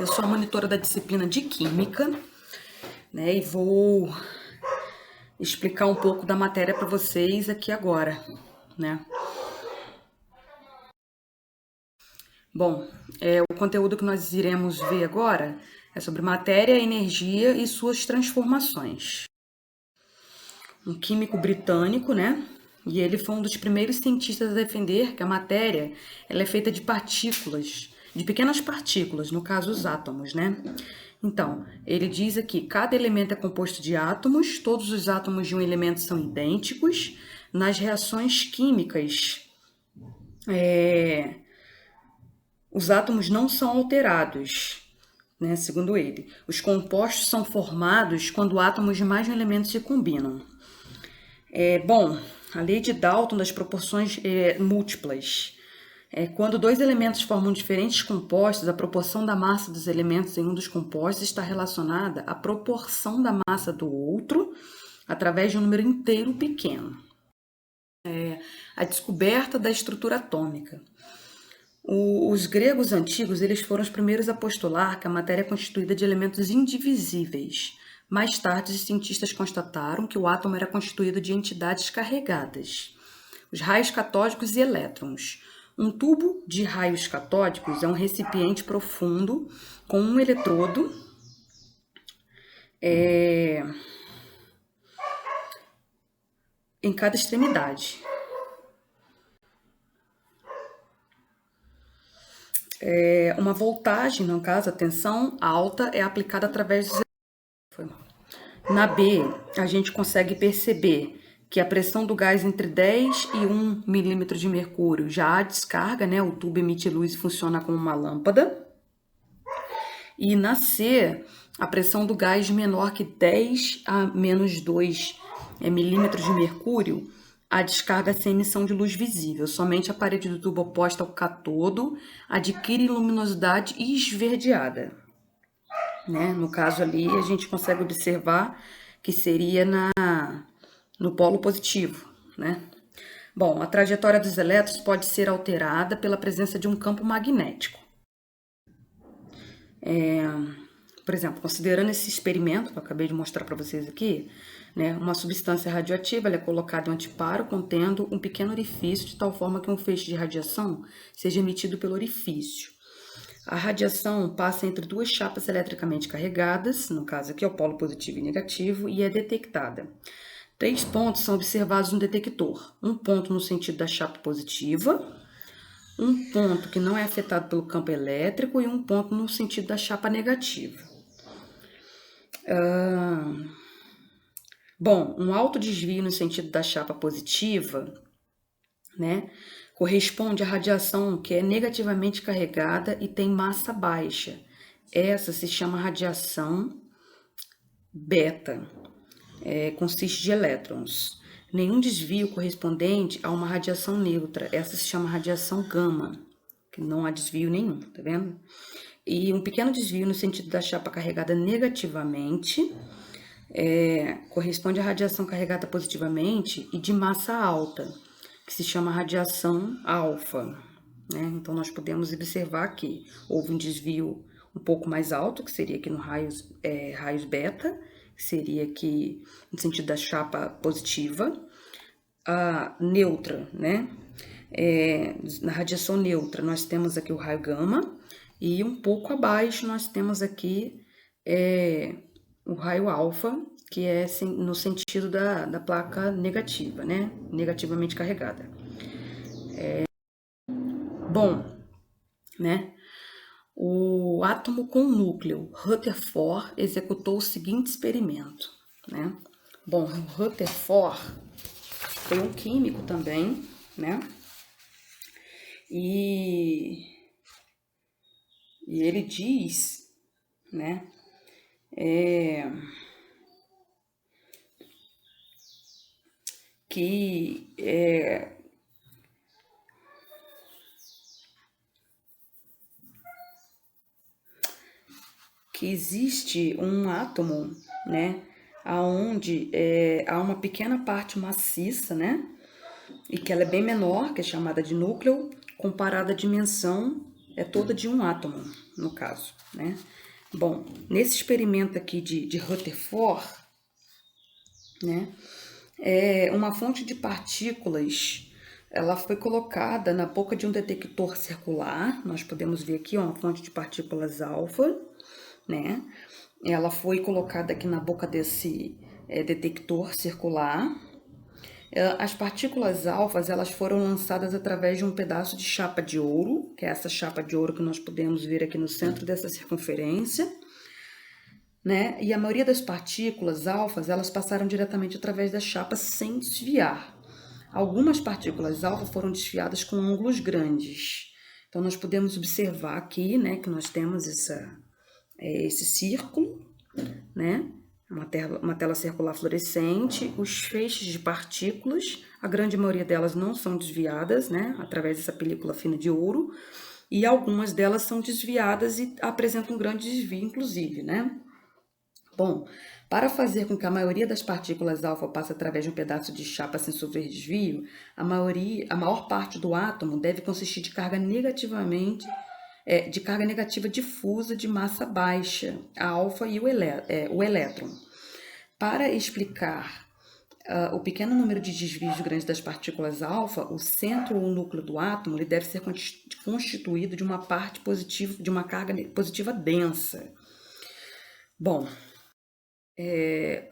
Eu sou a monitora da disciplina de Química, né? E vou explicar um pouco da matéria para vocês aqui agora, né? Bom, o conteúdo que nós iremos ver agora é sobre matéria, energia e suas transformações. Um químico britânico, né? E ele foi um dos primeiros cientistas a defender que a matéria ela é feita de partículas, de pequenas partículas, no caso os átomos, né? Então, ele diz aqui, cada elemento é composto de átomos, todos os átomos de um elemento são idênticos, nas reações químicas, os átomos não são alterados, né? Segundo ele. Os compostos são formados quando átomos de mais de um elemento se combinam. Bom, a lei de Dalton das proporções múltiplas. Quando dois elementos formam diferentes compostos, a proporção da massa dos elementos em um dos compostos está relacionada à proporção da massa do outro através de um número inteiro pequeno. A descoberta da estrutura atômica. Os gregos antigos eles foram os primeiros a postular que a matéria é constituída de elementos indivisíveis. Mais tarde, os cientistas constataram que o átomo era constituído de entidades carregadas, os raios catódicos e elétrons. Um tubo de raios catódicos é um recipiente profundo com um eletrodo em cada extremidade. Uma voltagem, no caso, a tensão alta é aplicada através dos... Na B, a gente consegue perceber que a pressão do gás entre 10 e 1 milímetro de mercúrio já há descarga, né? O tubo emite luz e funciona como uma lâmpada. E na C, a pressão do gás menor que 10 a menos 2 milímetros de mercúrio, a descarga sem emissão de luz visível. Somente a parede do tubo oposta ao cátodo adquire luminosidade esverdeada. Né? No caso ali, a gente consegue observar que seria no polo positivo, né? Bom, a trajetória dos elétrons pode ser alterada pela presença de um campo magnético. Por exemplo, considerando esse experimento que eu acabei de mostrar para vocês aqui, né, uma substância radioativa ela é colocada em um antiparo contendo um pequeno orifício de tal forma que um feixe de radiação seja emitido pelo orifício. A radiação passa entre duas chapas eletricamente carregadas, no caso aqui é o polo positivo e negativo, e é detectada. 3 pontos são observados no detector. Um ponto no sentido da chapa positiva, um ponto que não é afetado pelo campo elétrico e um ponto no sentido da chapa negativa. Bom, um alto desvio no sentido da chapa positiva, né, corresponde à radiação que é negativamente carregada e tem massa baixa. Essa se chama radiação beta, consiste de elétrons. Nenhum desvio correspondente a uma radiação neutra. Essa se chama radiação gama, que não há desvio nenhum, tá vendo? E um pequeno desvio no sentido da chapa carregada negativamente corresponde à radiação carregada positivamente e de massa alta, que se chama radiação alfa, né? Então, nós podemos observar que houve um desvio um pouco mais alto, que seria aqui no raios beta, que seria aqui no sentido da chapa positiva, a neutra, né? Na radiação neutra, nós temos aqui o raio gama, e um pouco abaixo nós temos aqui o raio alfa, que é no sentido da placa negativa, né? Negativamente carregada. Bom, né? O átomo com núcleo, Rutherford executou o seguinte experimento, né? Bom, Rutherford foi um químico também, né? E ele diz, né? Que existe um átomo, né, aonde há uma pequena parte maciça, né, e que ela é bem menor, que é chamada de núcleo, comparada à dimensão é toda de um átomo, no caso, né? Bom, nesse experimento aqui de Rutherford, né, uma fonte de partículas, ela foi colocada na boca de um detector circular. Nós podemos ver aqui, ó, uma fonte de partículas alfa, né? Ela foi colocada aqui na boca desse detector circular. As partículas alfas, elas foram lançadas através de um pedaço de chapa de ouro, que é essa chapa de ouro que nós podemos ver aqui no centro dessa circunferência, né? E a maioria das partículas alfas, elas passaram diretamente através da chapa sem desviar. Algumas partículas alfa foram desviadas com ângulos grandes. Então, nós podemos observar aqui, né, que nós temos esse círculo, né? Uma tela circular fluorescente, os feixes de partículas, a grande maioria delas não são desviadas, né, através dessa película fina de ouro, e algumas delas são desviadas e apresentam um grande desvio, inclusive, né? Bom, para fazer com que a maioria das partículas alfa passe através de um pedaço de chapa sem sofrer desvio, a maior parte do átomo deve consistir de carga negativa difusa de massa baixa, a alfa e o elétron. Para explicar o pequeno número de desvios grandes das partículas alfa, o centro ou o núcleo do átomo ele deve ser constituído de uma parte positiva, de uma carga positiva densa. Bom,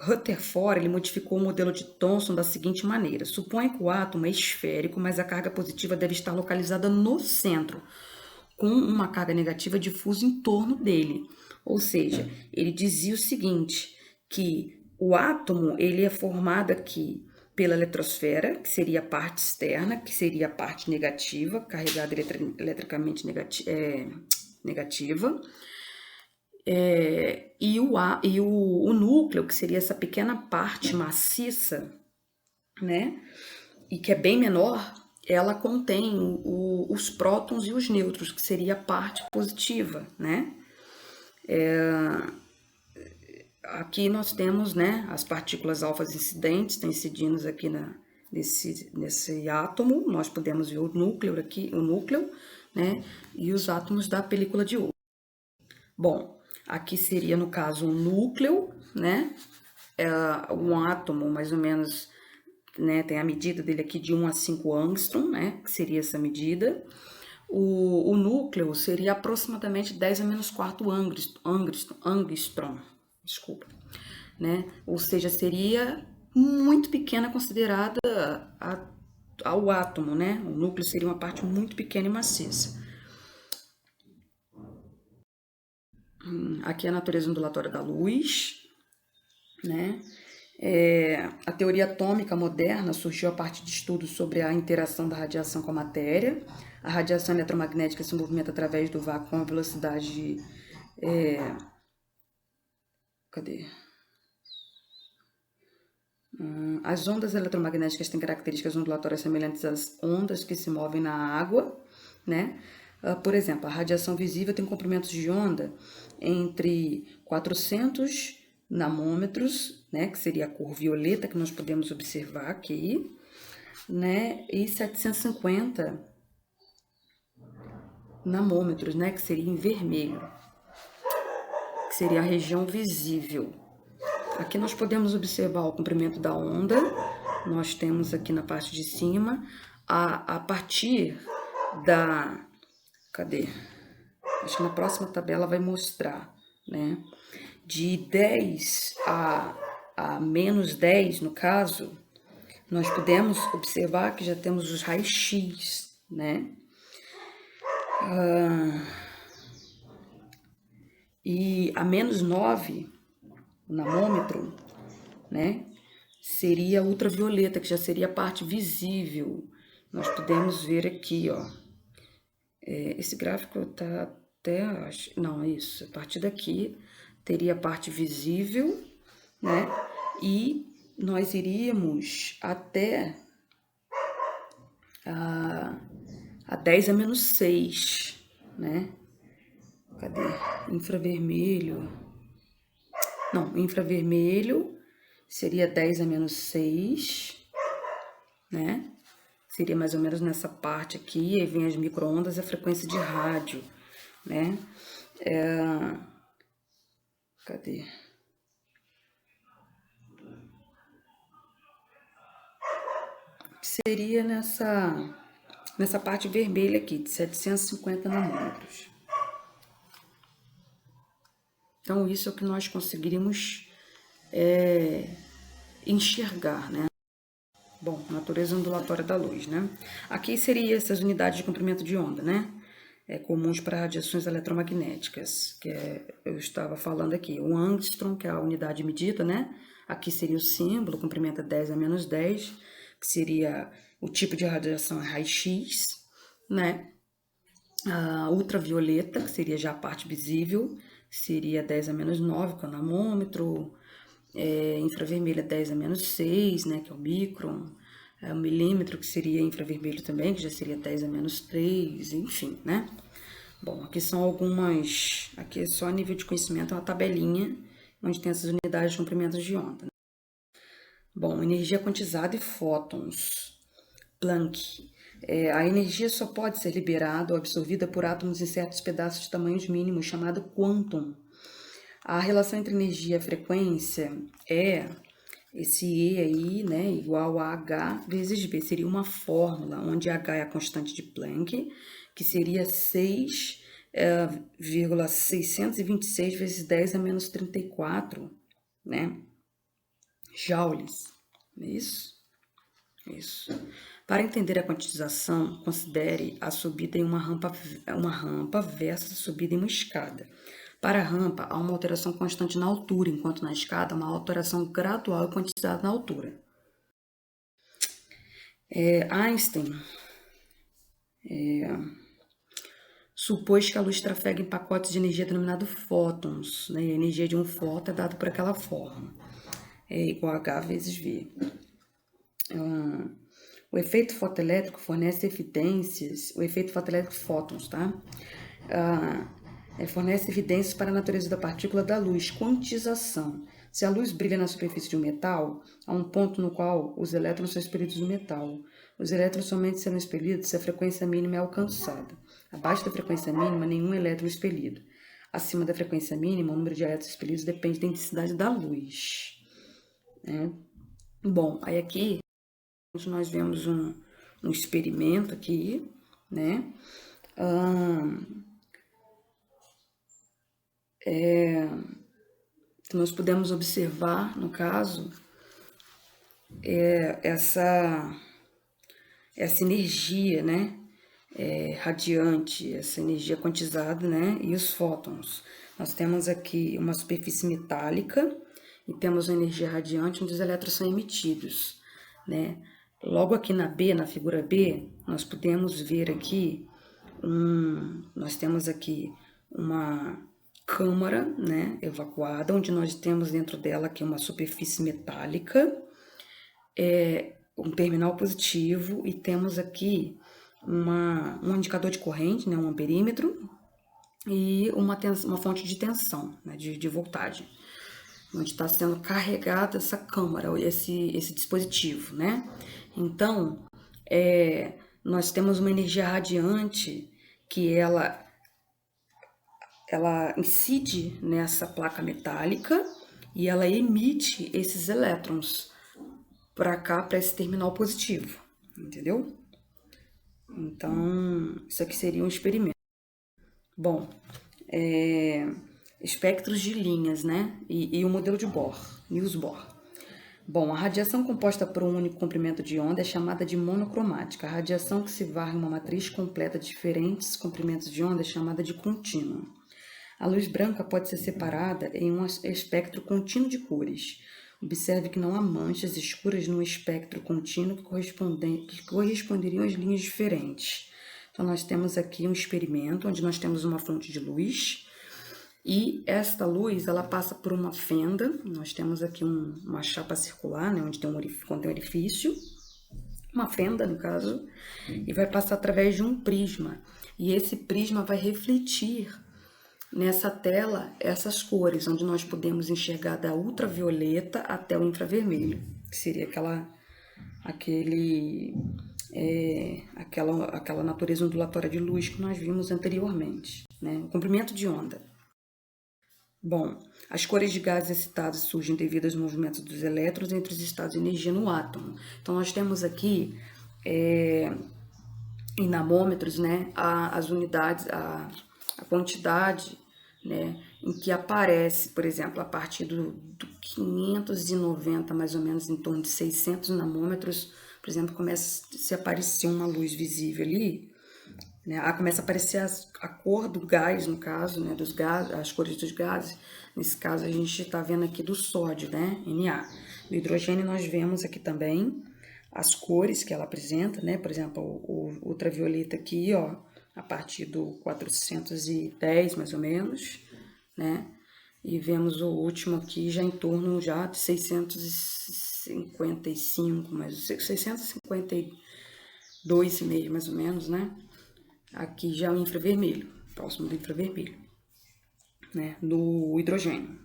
Rutherford ele modificou o modelo de Thomson da seguinte maneira: suponha que o átomo é esférico, mas a carga positiva deve estar localizada no centro, com uma carga negativa difusa em torno dele. Ou seja, ele dizia o seguinte, que o átomo ele é formado aqui pela eletrosfera, que seria a parte externa, que seria a parte negativa, carregada eletricamente negativa, e o núcleo, que seria essa pequena parte maciça, né, e que é bem menor, ela contém os prótons e os nêutrons, que seria a parte positiva, né? Aqui nós temos, né, as partículas alfas incidentes, estão incidindo aqui nesse átomo. Nós podemos ver o núcleo aqui, né, e os átomos da película de ouro. Bom, aqui seria, no caso, um núcleo, né? Um átomo, mais ou menos, né? Tem a medida dele aqui de 1 a 5 angstrom, né? Que seria essa medida. O núcleo seria aproximadamente 10 a menos 4 angstrom, desculpa, né? Ou seja, seria muito pequena considerada ao átomo, né? O núcleo seria uma parte muito pequena e maciça. Aqui é a natureza ondulatória da luz, né? A teoria atômica moderna surgiu a partir de estudos sobre a interação da radiação com a matéria. A radiação eletromagnética se movimenta através do vácuo com a velocidade As ondas eletromagnéticas têm características ondulatórias semelhantes às ondas que se movem na água, né? Por exemplo, a radiação visível tem comprimentos de onda entre 400 nanômetros, né, que seria a cor violeta que nós podemos observar aqui, né, e 750 nanômetros, né, que seria em vermelho, que seria a região visível. Aqui nós podemos observar o comprimento da onda. Nós temos aqui na parte de cima, a partir da... Acho que na próxima tabela vai mostrar, né? De 10 a menos 10, no caso, nós podemos observar que já temos os raios-x, né? E a menos 9, o nanômetro, né? Seria ultravioleta, que já seria a parte visível. Nós podemos ver aqui, ó. Esse gráfico tá até... Não, é isso. A partir daqui teria a parte visível, né? E nós iríamos até a 10 a menos 6, né? Cadê? Infravermelho. Não, infravermelho seria 10 a menos 6, né? seria mais ou menos nessa parte aqui, aí vem as micro-ondas e a frequência de rádio, né? Cadê? Seria nessa parte vermelha aqui, de 750 nanômetros. Então, isso é o que nós conseguiríamos enxergar, né? Bom, natureza ondulatória da luz, né? Aqui seria essas unidades de comprimento de onda, né? Comuns para radiações eletromagnéticas, eu estava falando aqui. O angstrom, que é a unidade medida, né? Aqui seria o símbolo, comprimento é 10 a menos 10, que seria o tipo de radiação raio-x, né? A ultravioleta, que seria já a parte visível, seria 10 a menos 9, que é o namômetro. Infravermelha 10 a menos 6, né, que é o micron. O milímetro, que seria infravermelho também, que já seria 10 a menos 3, enfim, né? Bom, aqui são algumas... Aqui é só a nível de conhecimento, é uma tabelinha onde tem essas unidades de comprimento de onda. Bom, energia quantizada e fótons. Planck. A energia só pode ser liberada ou absorvida por átomos em certos pedaços de tamanhos mínimos, chamado quantum. A relação entre energia e frequência é esse E aí, né, igual a H vezes B. Seria uma fórmula onde H é a constante de Planck, que seria 6,626 vezes 10 a menos 34, né, joules. Isso? Isso. Para entender a quantização, considere a subida em uma rampa versus a subida em uma escada. Para a rampa, há uma alteração constante na altura, enquanto na escada, uma alteração gradual e quantizada na altura. Einstein supôs que a luz trafega em pacotes de energia denominados fótons, né? A energia de um fóton é dada por aquela forma, é igual a H vezes V. O efeito fotoelétrico fornece evidências, o efeito fotoelétrico fótons, tá? Fornece evidências para a natureza da partícula da luz, quantização. Se a luz brilha na superfície de um metal, há um ponto no qual os elétrons são expelidos do metal. Os elétrons somente serão expelidos se a frequência mínima é alcançada. Abaixo da frequência mínima, nenhum elétron é expelido. Acima da frequência mínima, o número de elétrons expelidos depende da intensidade da luz. Bom, aí aqui nós vemos um experimento aqui, né? Nós podemos observar, no caso, essa energia, né, radiante, essa energia quantizada, né, e os fótons. Nós temos aqui uma superfície metálica e temos uma energia radiante onde os elétrons são emitidos, né. Logo aqui na B, na figura B, nós podemos ver aqui, nós temos aqui uma câmara, né, evacuada, onde nós temos dentro dela aqui uma superfície metálica, um terminal positivo, e temos aqui um indicador de corrente, né, um amperímetro, e uma fonte de tensão, né, de voltagem, onde está sendo carregada essa câmara, esse dispositivo, né? Então, nós temos uma energia radiante que ela incide nessa placa metálica e ela emite esses elétrons para cá, para esse terminal positivo, entendeu? Então, isso aqui seria um experimento. Bom, espectros de linhas, né? E o modelo de Bohr, Niels Bohr. Bom, a radiação composta por um único comprimento de onda é chamada de monocromática. A radiação que se varre em uma matriz completa de diferentes comprimentos de onda é chamada de contínua. A luz branca pode ser separada em um espectro contínuo de cores. Observe que não há manchas escuras no espectro contínuo que corresponderiam às linhas diferentes. Então, nós temos aqui um experimento onde nós temos uma fonte de luz e esta luz, ela passa por uma fenda. Nós temos aqui uma chapa circular, né, onde tem um orifício, uma fenda, no caso, e vai passar através de um prisma. E esse prisma vai refletir nessa tela essas cores, onde nós podemos enxergar da ultravioleta até o infravermelho, que seria aquela natureza ondulatória de luz que nós vimos anteriormente, né? O comprimento de onda. Bom, as cores de gases excitados surgem devido aos movimentos dos elétrons entre os estados de energia no átomo. Então, nós temos aqui em namômetros, né, as unidades, a quantidade, né, em que aparece, por exemplo, a partir do 590, mais ou menos, em torno de 600 namômetros, por exemplo, começa a se aparecer uma luz visível ali, né, começa a aparecer a cor do gás, no caso, né, dos gases, as cores dos gases. Nesse caso, a gente está vendo aqui do sódio, né, Na. No hidrogênio, nós vemos aqui também as cores que ela apresenta, né, por exemplo, o ultravioleta aqui, ó, a partir do 410, mais ou menos, né, e vemos o último aqui já em torno já de 655, mas 652,5, mais ou menos, né. Aqui já é o infravermelho, próximo do infravermelho, né, do hidrogênio.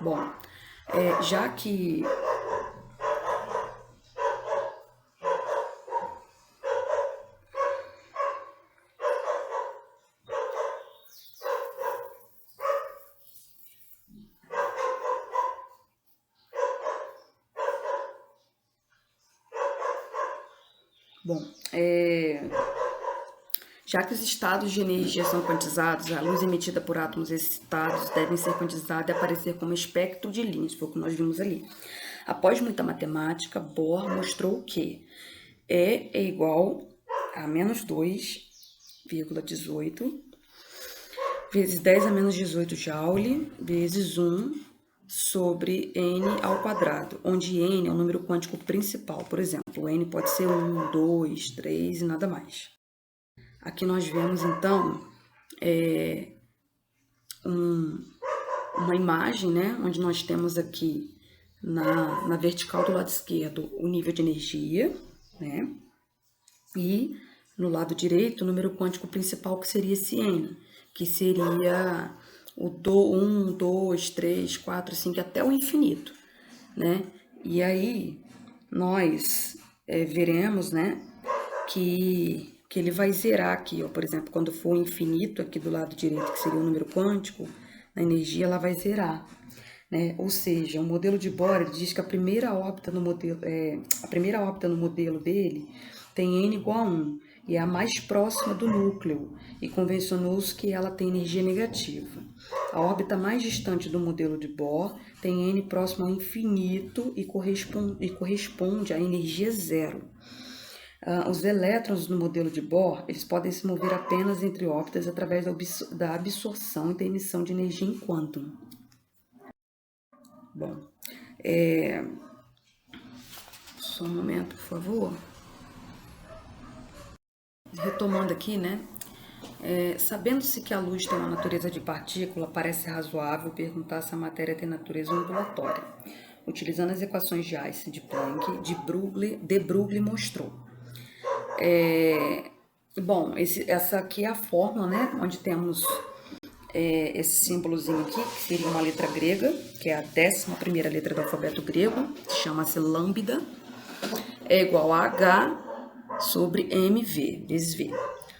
Bom, já que já que os estados de energia são quantizados, a luz emitida por átomos excitados devem ser quantizados e aparecer como espectro de linhas, foi o que nós vimos ali. Após muita matemática, Bohr mostrou que E é igual a menos 2,18 vezes 10 a menos 18 Joule vezes 1 sobre N ao quadrado, onde N é o número quântico principal. Por exemplo, o N pode ser 1, 2, 3 e nada mais. Aqui nós vemos, então, uma imagem, né, onde nós temos aqui na vertical do lado esquerdo o nível de energia, né, e no lado direito o número quântico principal, que seria esse N, que seria o 1, 2, 3, 4, 5, até o infinito, né? E aí nós veremos, né, que ele vai zerar aqui, ó, por exemplo, quando for o infinito aqui do lado direito, que seria o número quântico, a energia ela vai zerar, né? Ou seja, o modelo de Bohr diz que a primeira órbita no modelo dele tem N igual a 1 e é a mais próxima do núcleo, e convencionou-se que ela tem energia negativa. A órbita mais distante do modelo de Bohr tem N próximo ao infinito e corresponde à energia zero. Os elétrons no modelo de Bohr, eles podem se mover apenas entre órbitas através da absorção e da emissão de energia em quantum. Bom, só um momento, por favor. Retomando aqui, né? Sabendo-se que a luz tem uma natureza de partícula, parece razoável perguntar se a matéria tem natureza ondulatória. Utilizando as equações de Einstein, de Planck, de Broglie mostrou. Bom, essa aqui é a fórmula, né? Onde temos esse símbolozinho aqui, que seria uma letra grega, que é a 11ª letra do alfabeto grego, chama-se lambda, é igual a H sobre mv, vezes v.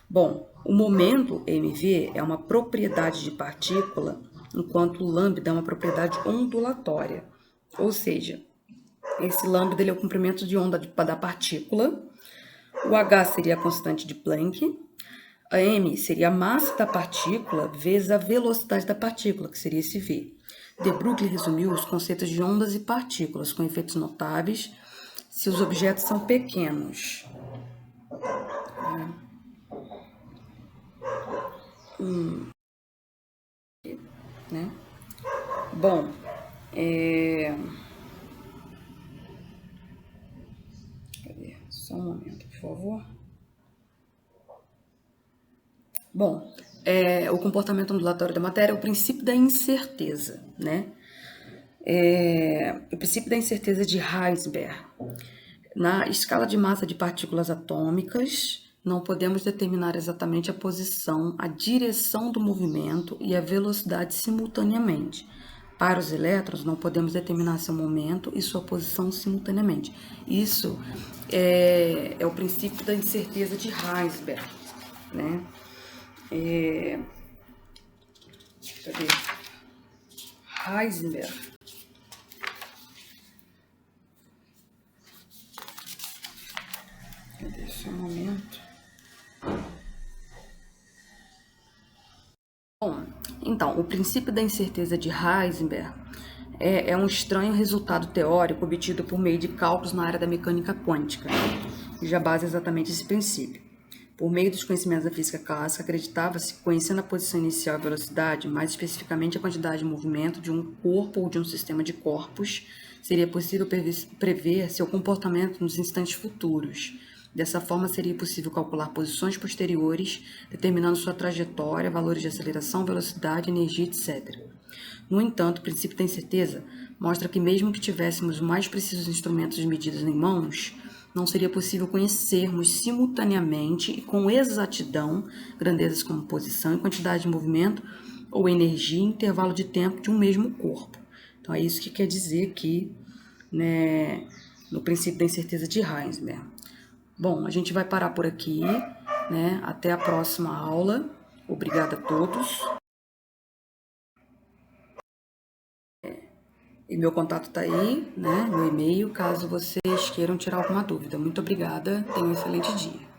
Bom, o momento mv é uma propriedade de partícula, enquanto o lambda é uma propriedade ondulatória. Ou seja, esse lambda ele é o comprimento de onda da partícula, o H seria a constante de Planck, a m seria a massa da partícula vezes a velocidade da partícula, que seria esse v. De Broglie resumiu os conceitos de ondas e partículas com efeitos notáveis se os objetos são pequenos. Né? Bom, cadê? Só um momento, por favor. Bom, o comportamento ondulatório da matéria é o princípio da incerteza, né? O princípio da incerteza de Heisenberg. Na escala de massa de partículas atômicas, não podemos determinar exatamente a posição, a direção do movimento e a velocidade simultaneamente. Para os elétrons, não podemos determinar seu momento e sua posição simultaneamente. Isso é o princípio da incerteza de Heisenberg, né? Cadê? Heisenberg. Cadê esse momento? Bom, então, o princípio da incerteza de Heisenberg é um estranho resultado teórico obtido por meio de cálculos na área da mecânica quântica, cuja base é exatamente esse princípio. Por meio dos conhecimentos da física clássica, acreditava-se que, conhecendo a posição inicial e a velocidade, mais especificamente a quantidade de movimento de um corpo ou de um sistema de corpos, seria possível prever seu comportamento nos instantes futuros. Dessa forma, seria possível calcular posições posteriores, determinando sua trajetória, valores de aceleração, velocidade, energia, etc. No entanto, o princípio da incerteza mostra que, mesmo que tivéssemos os mais precisos instrumentos de medidas em mãos, não seria possível conhecermos simultaneamente e com exatidão grandezas como posição e quantidade de movimento ou energia em intervalo de tempo de um mesmo corpo. Então, é isso que quer dizer aqui, né, no princípio da incerteza de Heisenberg. Bom, a gente vai parar por aqui, né? Até a próxima aula. Obrigada a todos. E meu contato tá aí, né? Meu e-mail, caso vocês queiram tirar alguma dúvida. Muito obrigada. Tenham um excelente dia.